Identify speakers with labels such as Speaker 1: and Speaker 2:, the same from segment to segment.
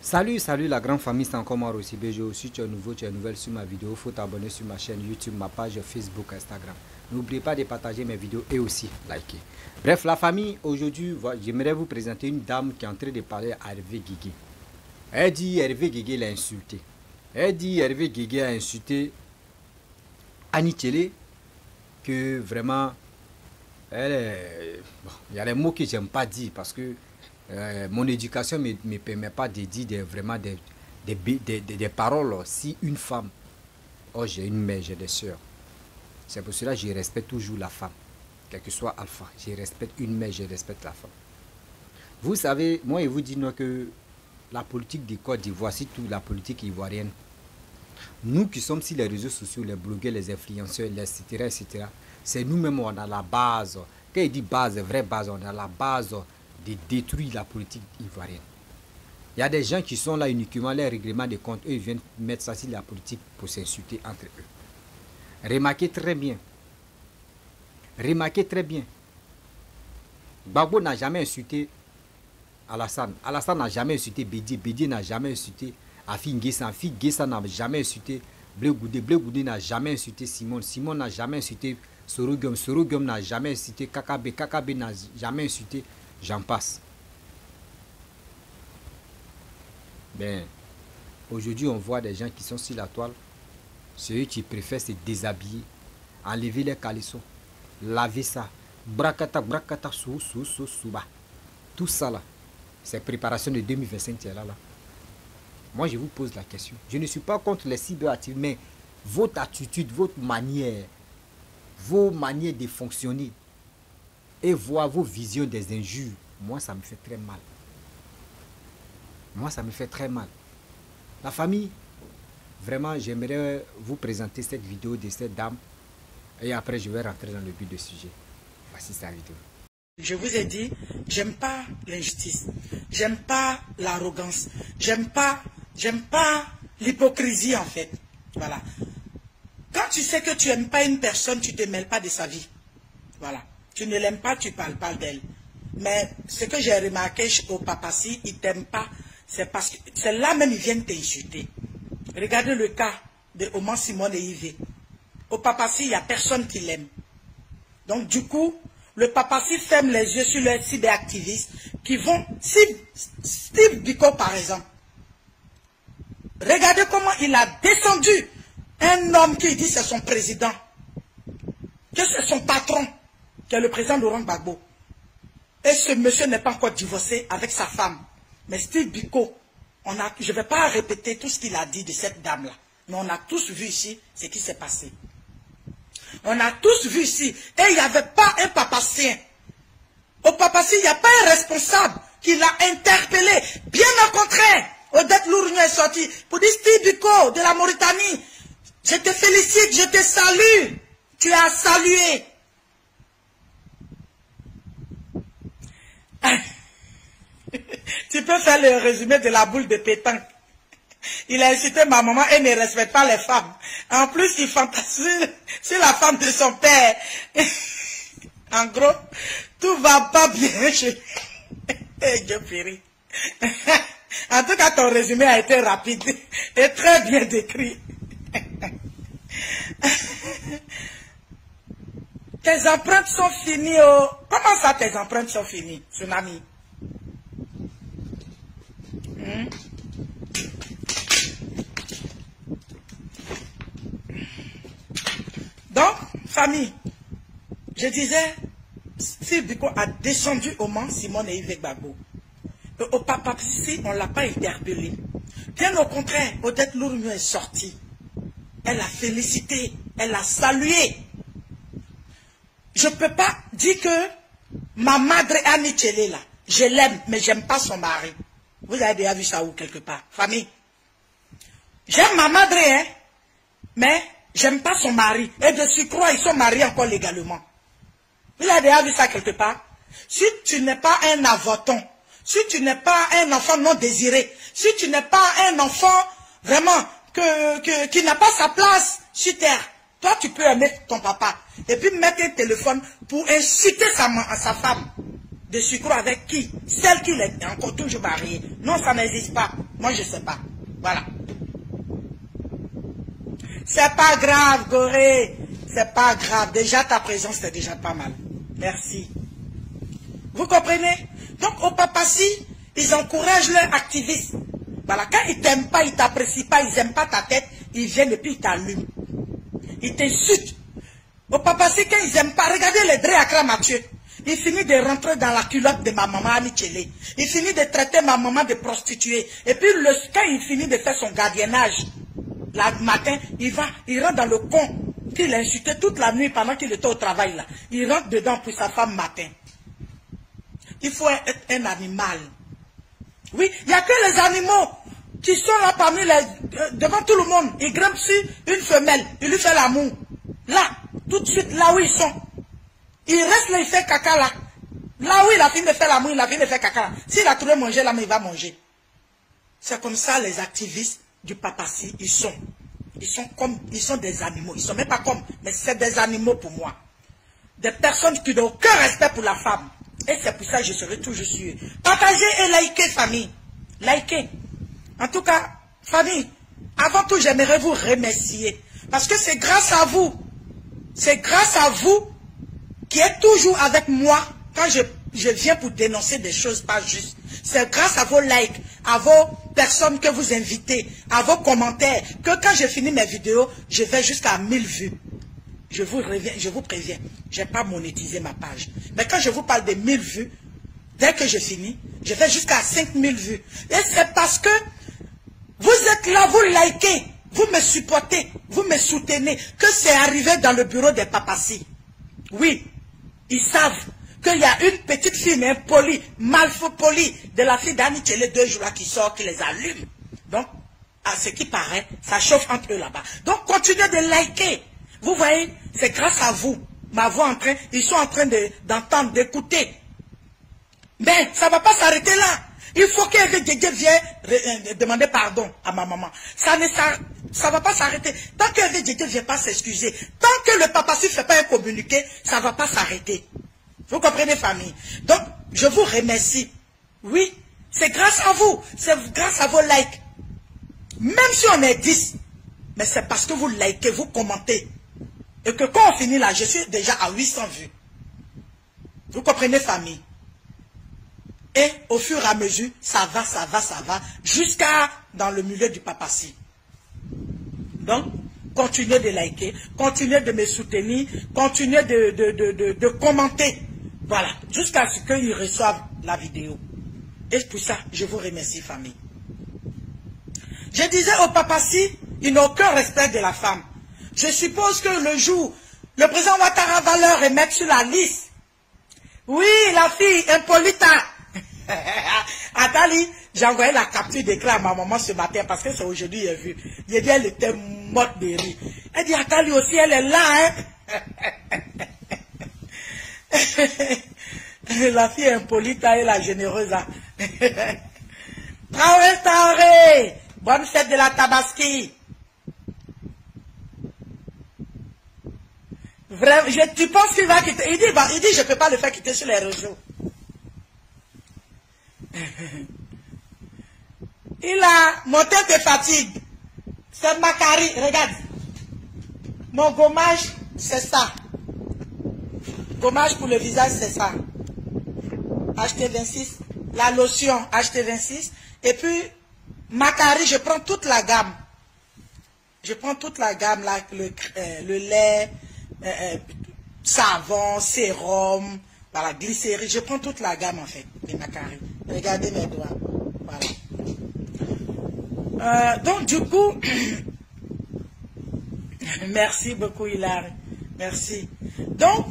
Speaker 1: Salut, salut la grande famille, c'est encore moi aussi Béjo. Si tu es nouveau, tu es nouvelle sur ma vidéo, il faut t'abonner sur ma chaîne YouTube, ma page Facebook, Instagram. N'oubliez pas de partager mes vidéos et aussi liker. Bref, la famille, aujourd'hui, j'aimerais vous présenter une dame qui est en train de parler à Hervé Guégué. Elle dit Hervé Guégué l'a insulté. Elle dit Hervé Guégué a insulté Annie Tchélé, que vraiment, il y a des mots que j'aime pas dire parce que mon éducation ne me permet pas de dire vraiment des paroles. Si une femme, oh j'ai une mère, j'ai des soeurs, c'est pour cela que je respecte toujours la femme, quel que soit alpha, je respecte une mère, je respecte la femme. Vous savez, moi je vous dis non, que la politique de Côte d'Ivoire, surtout la politique ivoirienne, nous qui sommes sur les réseaux sociaux, les blogueurs, les influenceurs, etc., c'est nous-mêmes, on a la base. Quand il dit base, vraie base, on a la base de détruire la politique ivoirienne. Il y a des gens qui sont là uniquement les règlements de compte, eux ils viennent mettre ça sur la politique pour s'insulter entre eux. Remarquez très bien. Remarquez très bien. Gbagbo n'a jamais insulté Alassane. Alassane n'a jamais insulté Bédié. Bédié n'a jamais insulté Afi Nguessan. Afi Nguessan n'a jamais insulté Blé Goudé. Blé Goudé n'a jamais insulté Simon. Simon n'a jamais insulté Sorogum. Sorogum n'a jamais insulté Kakabe. Kakabe n'a jamais insulté. J'en passe. Ben, aujourd'hui, on voit des gens qui sont sur la toile. Ceux qui préfèrent se déshabiller, enlever les calissons, laver ça, brakata, brakata, souba. Tout ça là, c'est préparation de 2025 là. Moi, je vous pose la question. Je ne suis pas contre les cyberactifs, mais votre attitude, votre manière, vos manières de fonctionner et voir vos visions des injures, moi, ça me fait très mal. Moi, ça me fait très mal. La famille, vraiment, j'aimerais vous présenter cette vidéo de cette dame. Et après, je vais rentrer dans le but du sujet. Voici sa vidéo.
Speaker 2: Je vous ai dit, j'aime pas l'injustice. J'aime pas l'arrogance. J'aime pas l'hypocrisie, en fait. Voilà. Quand tu sais que tu n'aimes pas une personne, tu ne te mêles pas de sa vie. Voilà. Tu ne l'aimes pas, tu parles pas d'elle. Mais ce que j'ai remarqué au Papassi, il ne t'aime pas. C'est parce que c'est là même ils viennent t'insulter. Regardez le cas de Oman Simone et Yves. Au Papassi, il n'y a personne qui l'aime. Donc du coup, le Papassi ferme les yeux sur les cyberactivistes qui vont... Steve Biko par exemple. Regardez comment il a descendu un homme qui dit c'est son président. Que c'est son patron, qui est le président Laurent Gbagbo. Et ce monsieur n'est pas encore divorcé avec sa femme. Mais Steve Biko, je ne vais pas répéter tout ce qu'il a dit de cette dame-là. Mais on a tous vu ici ce qui s'est passé. On a tous vu ici. Et il n'y avait pas un papassien. Au papassi, il n'y a pas un responsable qui l'a interpellé. Bien au contraire, Odette Lourignon est sorti pour dire Steve Biko de la Mauritanie. Je te félicite, je te salue. Tu as salué. Tu peux faire le résumé de la boule de pétanque. Il a incité ma maman et ne respecte pas les femmes. En plus, il fantasme sur la femme de son père. En gros, tout va pas bien chez Dieu péri. En tout cas, ton résumé a été rapide et très bien décrit. Tes empreintes sont finies. Oh. Comment ça, tes empreintes sont finies, Tsunami? Donc, famille, je disais, Steve Biko a descendu au Mans, Simone et Yves Gbagbo. Au Papassi, on ne l'a pas interpellé. Bien au contraire, Odette Lourignon est sortie. Elle a félicité, elle a salué. Je ne peux pas dire que ma madre Annie Tchélé, là, je l'aime, mais je n'aime pas son mari. Vous avez déjà vu ça où quelque part? Famille, j'aime ma madre, hein, mais j'aime pas son mari. Et de surcroît, ils sont mariés encore légalement. Vous avez déjà vu ça quelque part? Si tu n'es pas un avorton, si tu n'es pas un enfant non désiré, si tu n'es pas un enfant vraiment qui n'a pas sa place sur terre, toi tu peux aimer ton papa et puis mettre un téléphone pour inciter sa femme. de sucre avec qui? Celle qui est encore toujours mariée. Non, ça n'existe pas. Moi, je ne sais pas. Voilà. C'est pas grave, Gorée. C'est pas grave. Déjà, ta présence, c'est déjà pas mal. Merci. Vous comprenez? Donc, au papacy, ils encouragent leurs activistes. Voilà. Quand ils t'aiment pas, ils t'apprécient pas, ils n'aiment pas ta tête, ils viennent et puis ils t'allument. Ils t'insultent. Au papacy, quand ils n'aiment pas, regardez les Dre Accra Mathieu. Il finit de rentrer dans la culotte de ma maman Annie Tchele. Il finit de traiter ma maman de prostituée. Et puis, quand il finit de faire son gardiennage, le matin, il rentre dans le con qu'il a insulté toute la nuit pendant qu'il était au travail là. Il rentre dedans pour sa femme matin. Il faut être un animal. Oui, il n'y a que les animaux qui sont là parmi devant tout le monde. Ils grimpent sur une femelle, il lui fait l'amour. Là, tout de suite, là où ils sont. Il reste là, il fait caca là. Là où il a fini de faire l'amour, il a fini de faire caca là. S'il a trouvé manger là, mais il va manger. C'est comme ça les activistes du papacy, ils sont des animaux. Ils sont même pas comme, mais c'est des animaux pour moi. Des personnes qui n'ont aucun respect pour la femme. Et c'est pour ça que je serai toujours sûr. Partagez et likez, famille. Likez. En tout cas, famille, avant tout, j'aimerais vous remercier. Parce que c'est grâce à vous. C'est grâce à vous qui êtes toujours avec moi quand je viens pour dénoncer des choses pas justes. C'est grâce à vos likes, à vos personnes que vous invitez, à vos commentaires, que quand je finis mes vidéos, je vais jusqu'à 1000 vues. Je vous préviens, je n'ai pas monétisé ma page. Mais quand je vous parle de 1000 vues, dès que je finis, je vais jusqu'à 5000 vues. Et c'est parce que vous êtes là, vous likez, vous me supportez, vous me soutenez, que c'est arrivé dans le bureau des papacy. Oui, ils savent qu'il y a une petite fille, mais impolie, malpolie, de la fille d'Annie Tchele 2 jours là qui sort, qui les allume. Donc, à ce qui paraît, ça chauffe entre eux là-bas. Donc, continuez de liker. Vous voyez, c'est grâce à vous. Ma voix ils sont en train d'entendre, d'écouter. Mais ça ne va pas s'arrêter là. Il faut qu'Eve Djedje vienne demander pardon à ma maman. Ça ne va pas s'arrêter. Tant qu'Eve Djedje ne vient pas s'excuser, tant que le papacy ne fait pas un communiqué, ça ne va pas s'arrêter. Vous comprenez, famille? Donc, je vous remercie. Oui, c'est grâce à vous. C'est grâce à vos likes. Même si on est 10, mais c'est parce que vous likez, vous commentez. Et que quand on finit là, je suis déjà à 800 vues. Vous comprenez, famille? Et au fur et à mesure, ça va, jusqu'à dans le milieu du papacy. Donc, continuez de liker, continuez de me soutenir, continuez de commenter. Voilà, jusqu'à ce qu'ils reçoivent la vidéo. Et pour ça, je vous remercie, famille. Je disais au papacy, ils n'ont aucun respect de la femme. Je suppose que le jour, le président Ouattara va leur remettre sur la liste. Oui, la fille, Impolita. Attali, j'ai envoyé la capture d'écran à ma maman ce matin parce que c'est aujourd'hui, j'ai vu. J'ai dit, elle était morte de rire. Elle dit, Attali aussi, elle est là, hein. La fille Impolita et la généreuse. Traoré, bonne fête de la Tabaski. Vraiment, tu penses qu'il va quitter? Il dit, je ne peux pas le faire quitter sur les réseaux. Mon tête te fatigue. C'est Macari, regarde. Mon gommage, c'est ça. Gommage pour le visage, c'est ça. HT26. La lotion, HT26. Et puis, Macari, je prends toute la gamme. Je prends toute la gamme, là, le lait, savon, sérum, voilà, glycérine. Je prends toute la gamme, en fait, de Macari. Regardez mes doigts. Voilà. Donc, du coup, merci beaucoup, Hilary. Merci. Donc,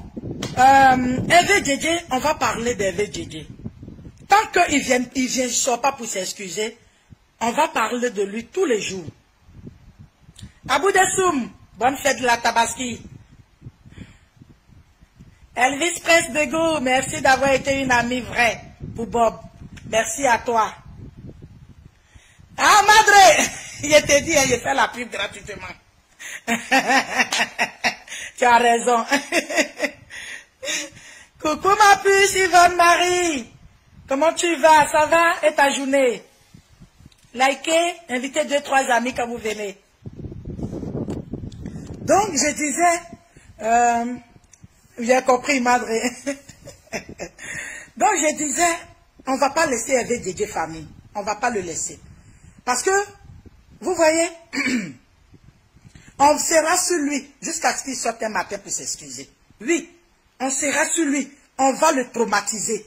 Speaker 2: Eve Djedje, on va parler d'Eve Djedje. Tant qu'il ne sort pas pour s'excuser, on va parler de lui tous les jours. Abou Dessoum, bonne fête de la Tabaski. Elvis Prince de Go, merci d'avoir été une amie vraie pour Bob. Merci à toi. Ah, madre, je t'ai dit, je fais la pub gratuitement. Tu as raison. Coucou ma puce Yvonne Marie. Comment tu vas? Ça va? Et ta journée? Likez, invitez 2-3 amis quand vous venez. Donc, je disais, j'ai compris, madre. Donc, je disais, on ne va pas laisser Hervé Djedje famille. On ne va pas le laisser. Parce que, vous voyez, on sera sur lui jusqu'à ce qu'il sorte un matin pour s'excuser. Oui, on sera sur lui. On va le traumatiser.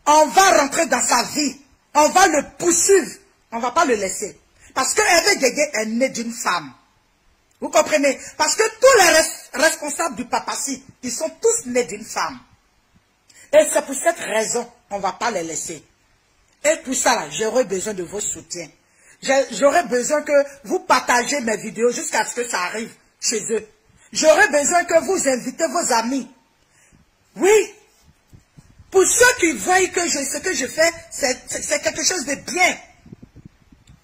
Speaker 2: On va rentrer dans sa vie. On va le poursuivre. On ne va pas le laisser. Parce que Hervé Djedje est né d'une femme. Vous comprenez? Parce que tous les responsables du papacy, ils sont tous nés d'une femme. Et c'est pour cette raison, on ne va pas les laisser. Et pour ça, j'aurai besoin de vos soutiens. J'aurai besoin que vous partagez mes vidéos jusqu'à ce que ça arrive chez eux. J'aurai besoin que vous invitez vos amis. Oui. Pour ceux qui voient que ce que je fais, c'est quelque chose de bien.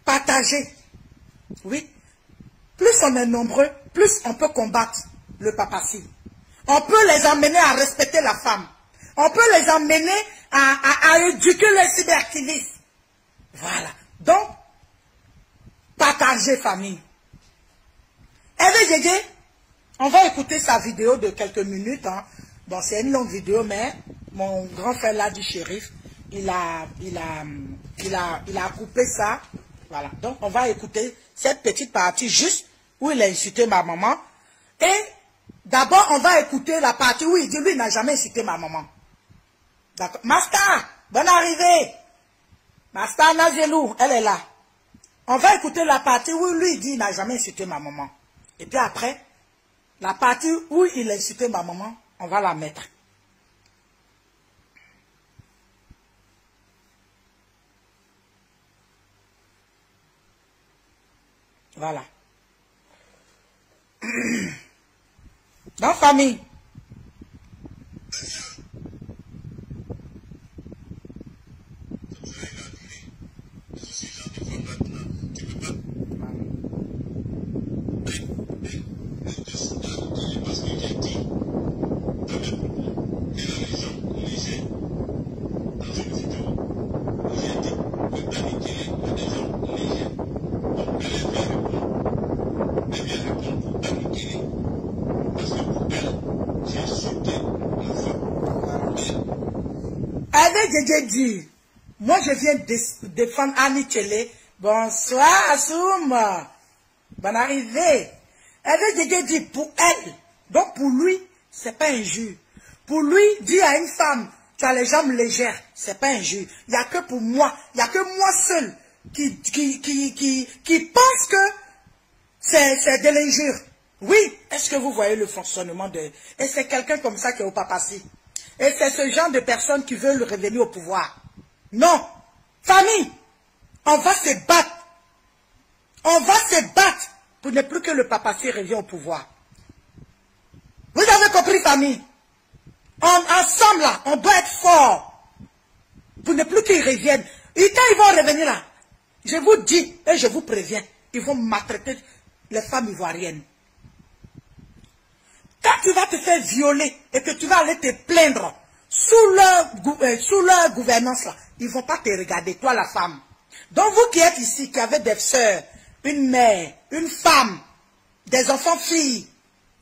Speaker 2: Partagez. Oui. Plus on est nombreux, plus on peut combattre le papacy. On peut les amener à respecter la femme. On peut les amener à éduquer les cyberactivistes. Voilà. Donc, partagez, famille. Hervé Djedje, on va écouter sa vidéo de quelques minutes. Hein. Bon, c'est une longue vidéo, mais mon grand frère là du shérif, il a coupé ça. Voilà. Donc, on va écouter cette petite partie juste où il a insulté ma maman. Et d'abord, on va écouter la partie où il dit, lui, il n'a jamais insulté ma maman. D'accord. Masta, bonne arrivée. Masta Nazelou, elle est là. On va écouter la partie où lui, il dit, il n'a jamais insulté ma maman. Et puis après, la partie où il a insulté ma maman, on va la mettre. Voilà. Donc, famille. Djedje dit, moi je viens défendre Annie Tchele. Bonsoir Assoum. Bonne arrivée. Hervé Djedje dit pour elle, donc pour lui, c'est pas injure. Pour lui, dire à une femme, tu as les jambes légères, c'est pas injure. Il n'y a que pour moi, il n'y a que moi seul qui pense que c'est de l'injure. Oui, est-ce que vous voyez le fonctionnement de... Et c'est quelqu'un comme ça qui est au papacy. Et c'est ce genre de personnes qui veulent revenir au pouvoir. Non. Famille, on va se battre. On va se battre pour ne plus que le papacy revienne au pouvoir. Vous avez compris, famille? Ensemble, là, on doit être fort pour ne plus qu'ils reviennent. Et quand ils vont revenir là, je vous dis et je vous préviens, ils vont maltraiter les femmes ivoiriennes. Quand tu vas te faire violer et que tu vas aller te plaindre sous leur gouvernance, là, ils ne vont pas te regarder, toi la femme. Donc vous qui êtes ici, qui avez des sœurs, une mère, une femme, des enfants filles,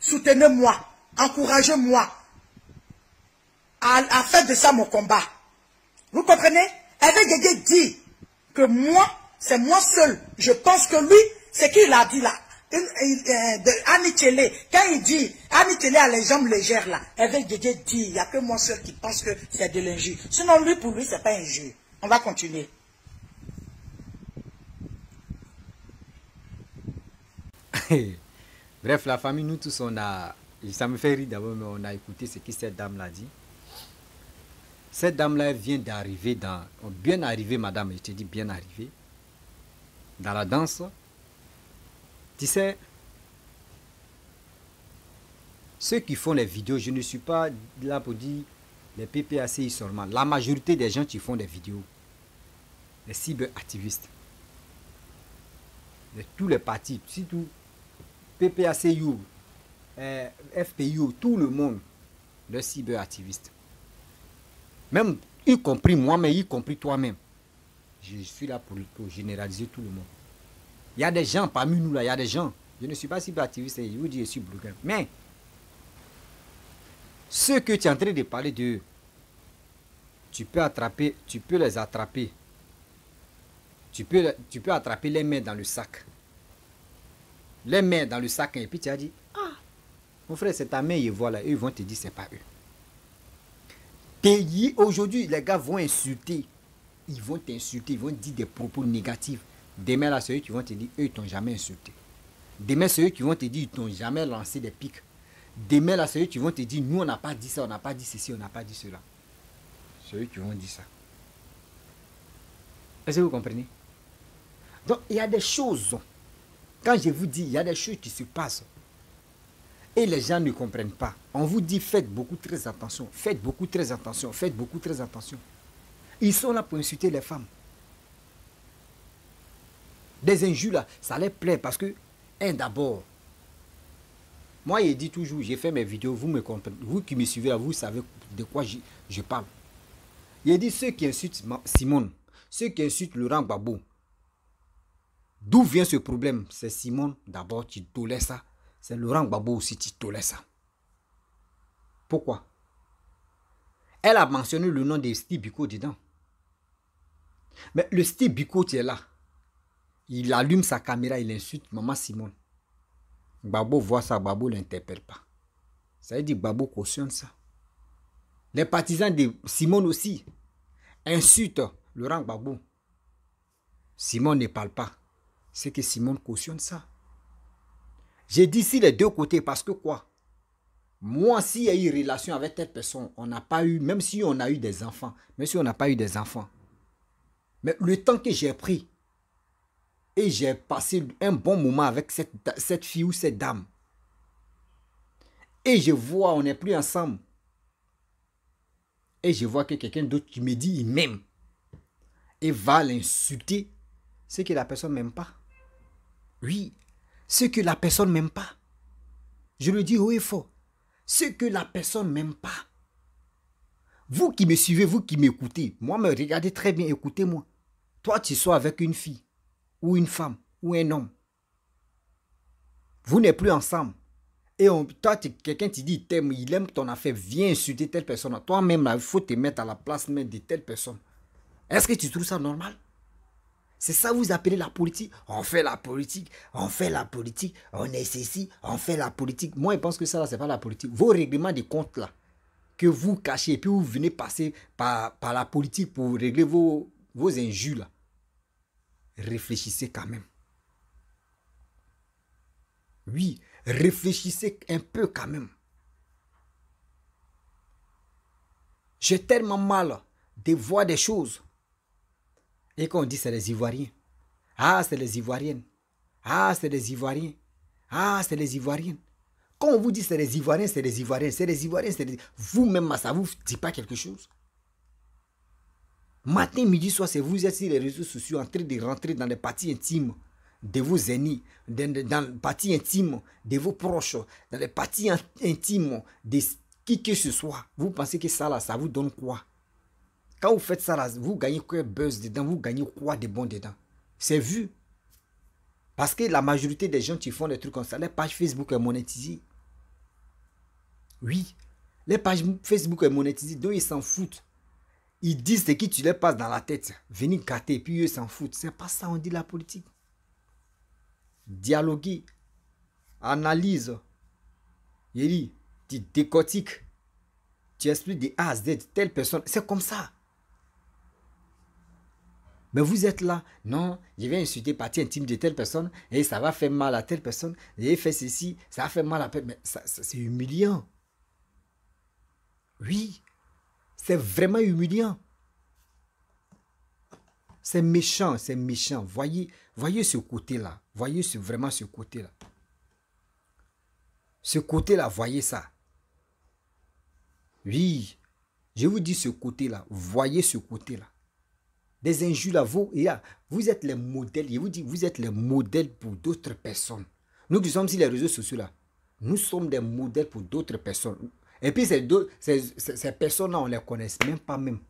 Speaker 2: soutenez-moi, encouragez-moi à faire de ça mon combat. Vous comprenez? Hervé Djedje dit que moi, c'est moi seul. Je pense que lui, c'est qu'il a dit là. Annie Tchele, quand il dit Annie Tchele a les jambes légères là, Hervé Djedje dit, il n'y a que moi seul qui pense que c'est de l'injure. Sinon lui, pour lui, c'est pas injure. On va continuer.
Speaker 1: Bref, la famille, nous tous, on a... Ça me fait rire d'abord, mais on a écouté ce que cette dame l'a dit. Cette dame-là vient d'arriver dans... Bien arrivée, madame, je te dis bien arrivée. Dans la danse. Tu sais, ceux qui font les vidéos, je ne suis pas là pour dire les PPACI seulement. La majorité des gens qui font des vidéos, les cyberactivistes, de tous les partis, surtout PPACU, FPU, tout le monde, les cyberactivistes. Même, y compris moi-même, y compris toi-même. Je suis là pour généraliser tout le monde. Il y a des gens parmi nous là, il y a des gens. Je ne suis pas si activiste, je vous dis, je suis blogueur. Mais, ceux que tu es en train de parler d'eux, tu peux les attraper. Tu peux attraper les mains dans le sac. Les mains dans le sac, et puis tu as dit, ah, mon frère, c'est ta main, ils voient là, eux, ils vont te dire, c'est pas eux. Aujourd'hui, les gars vont insulter. Ils vont t'insulter, ils vont dire des propos négatifs. Demain, là, c'est eux qui vont te dire, eux, ils t'ont jamais insulté. Demain, c'est eux qui vont te dire, ils t'ont jamais lancé des pics. Demain, là, c'est eux qui vont te dire, nous, on n'a pas dit ça, on n'a pas dit ceci, on n'a pas dit cela. C'est eux qui vont dire ça. Est-ce que vous comprenez? Donc, il y a des choses. Quand je vous dis, il y a des choses qui se passent. Et les gens ne comprennent pas. On vous dit, faites beaucoup très attention. Faites beaucoup très attention. Faites beaucoup très attention. Ils sont là pour insulter les femmes. Des injures là, ça les plaît parce que, d'abord, moi, je dis toujours, j'ai fait mes vidéos, vous me comprenez. Vous qui me suivez là, vous savez de quoi je parle. Il dit ceux qui insultent Simone, ceux qui insultent Laurent Gbagbo. D'où vient ce problème? C'est Simone, d'abord, qui tolère ça. C'est Laurent Gbagbo aussi qui tolère ça. Pourquoi? Elle a mentionné le nom de Steve Biko dedans. Mais le Steve Biko qui est là, il allume sa caméra, il insulte maman Simone. Gbagbo voit ça, Gbagbo ne l'interpelle pas. Ça veut dire Gbagbo cautionne ça. Les partisans de Simone aussi insultent Laurent Gbagbo. Simone ne parle pas. C'est que Simone cautionne ça. J'ai dit ici les deux côtés parce que quoi? Moi, s'il y a eu relation avec telle personne, on n'a pas eu, même si on a eu des enfants, même si on n'a pas eu des enfants. Mais le temps que j'ai pris, et j'ai passé un bon moment avec cette fille ou cette dame, et je vois, on n'est plus ensemble, et je vois que quelqu'un d'autre qui me dit, il m'aime, et va l'insulter, c'est que la personne ne m'aime pas. Oui, c'est que la personne ne m'aime pas. Je le dis haut et fort. C'est que la personne ne m'aime pas. Vous qui me suivez, vous qui m'écoutez, moi, me regardez très bien, écoutez-moi. Toi, tu sois avec une fille, ou une femme, ou un homme. Vous n'êtes plus ensemble. Et toi, quelqu'un te dit, il aime ton affaire, viens insulter telle personne. Toi-même, il faut te mettre à la place même de telle personne. Est-ce que tu trouves ça normal? C'est ça vous appelez la politique? On fait la politique, on fait la politique, on est ceci, on fait la politique. Moi, je pense que ça, c'est pas la politique. Vos règlements de compte là, que vous cachez, et puis vous venez passer par la politique pour régler vos injures là. Réfléchissez quand même. Oui, réfléchissez un peu quand même. J'ai tellement mal de voir des choses. Et quand on dit c'est les Ivoiriens. Ah, c'est les Ivoiriennes. Ah, c'est les Ivoiriens. Ah, c'est les Ivoiriennes. Quand on vous dit c'est les Ivoiriens, c'est les Ivoiriens, c'est les Ivoiriens, c'est les... Vous-même, ça vous dit pas quelque chose? Matin, midi, soir, c'est vous êtes sur les réseaux sociaux en train de rentrer dans les parties intimes de vos ennemis, dans les parties intimes de vos proches, dans les parties intimes de qui que ce soit. Vous pensez que ça, là, ça vous donne quoi? Quand vous faites ça, là, vous gagnez quoi buzz dedans? Vous gagnez quoi de bon dedans? C'est vu. Parce que la majorité des gens qui font des trucs comme ça, les pages Facebook est monétisée. Oui. Les pages Facebook est monétisée, donc ils s'en foutent. Ils disent ce qui tu les passes dans la tête. Venir gâter, puis eux s'en foutent. C'est pas ça, on dit la politique. Dialoguer. Analyse. Il dit, tu décortiques. Tu expliques de A à Z, telle personne. C'est comme ça. Mais vous êtes là, non, je vais insulter partie intime de telle personne et ça va faire mal à telle personne. J'ai fait ceci, ça va faire mal à... Mais c'est humiliant. Oui, c'est vraiment humiliant. C'est méchant, c'est méchant. Voyez ce côté-là. Voyez vraiment ce côté-là. Ce côté-là, voyez ça. Oui, je vous dis ce côté-là. Voyez ce côté-là. Des injures là, vous êtes les modèles. Je vous dis, vous êtes les modèles pour d'autres personnes. Nous qui sommes sur les réseaux sociaux là, nous sommes des modèles pour d'autres personnes. Et puis ces personnes-là, on ne les connaît même pas même.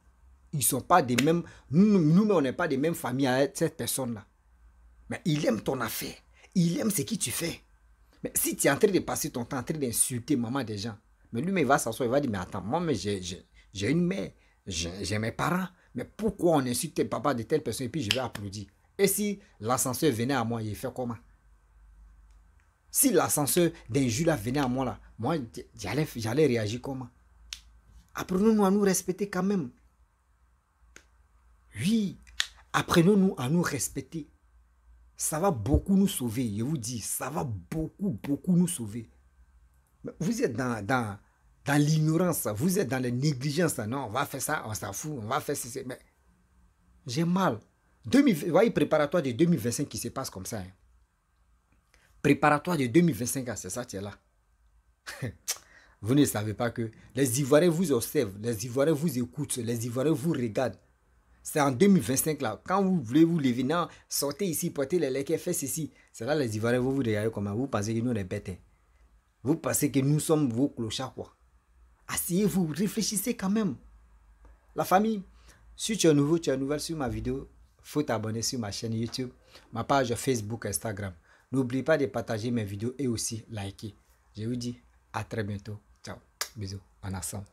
Speaker 1: Ils ne sont pas des mêmes... Nous, on n'est pas des mêmes familles avec cette personne-là. Mais il aime ton affaire. Il aime ce que tu fais. Mais si tu es en train de passer ton temps en train d'insulter maman des gens, mais lui, mais il va s'asseoir, il va dire, mais attends, moi, mais j'ai une mère, j'ai mes parents. Mais pourquoi on insulte le papa de telle personne et puis je vais applaudir? Et si l'ascenseur venait à moi, il fait comment? Si l'ascenseur d'un jour là venait à moi, là, moi, j'allais réagir comment? Apprenons-nous à nous respecter quand même. Oui, apprenons-nous à nous respecter. Ça va beaucoup nous sauver, je vous dis, ça va beaucoup nous sauver. Mais vous êtes dans l'ignorance, vous êtes dans la négligence. Non, on va faire ça, on s'en fout, on va faire ça. Mais j'ai mal. Vous voyez, préparatoire de 2025 qui se passe comme ça. Hein. Préparatoire de 2025, c'est ça, tu es là. Vous ne savez pas que les Ivoiriens vous observent, les Ivoiriens vous écoutent, les Ivoiriens vous regardent. C'est en 2025 là. Quand vous voulez vous lever, non, sortez ici, portez les legs, faites ceci. C'est là les Ivoiriens vous regardez comment. Vous pensez que nous on est bêtes. Hein. Vous pensez que nous sommes vos clochards quoi. Asseyez-vous, réfléchissez quand même. La famille, si tu es nouveau, tu es nouvelle sur ma vidéo, il faut t'abonner sur ma chaîne YouTube, ma page Facebook, Instagram. N'oublie pas de partager mes vidéos et aussi liker. Je vous dis à très bientôt. Ciao. Bisous. En ensemble.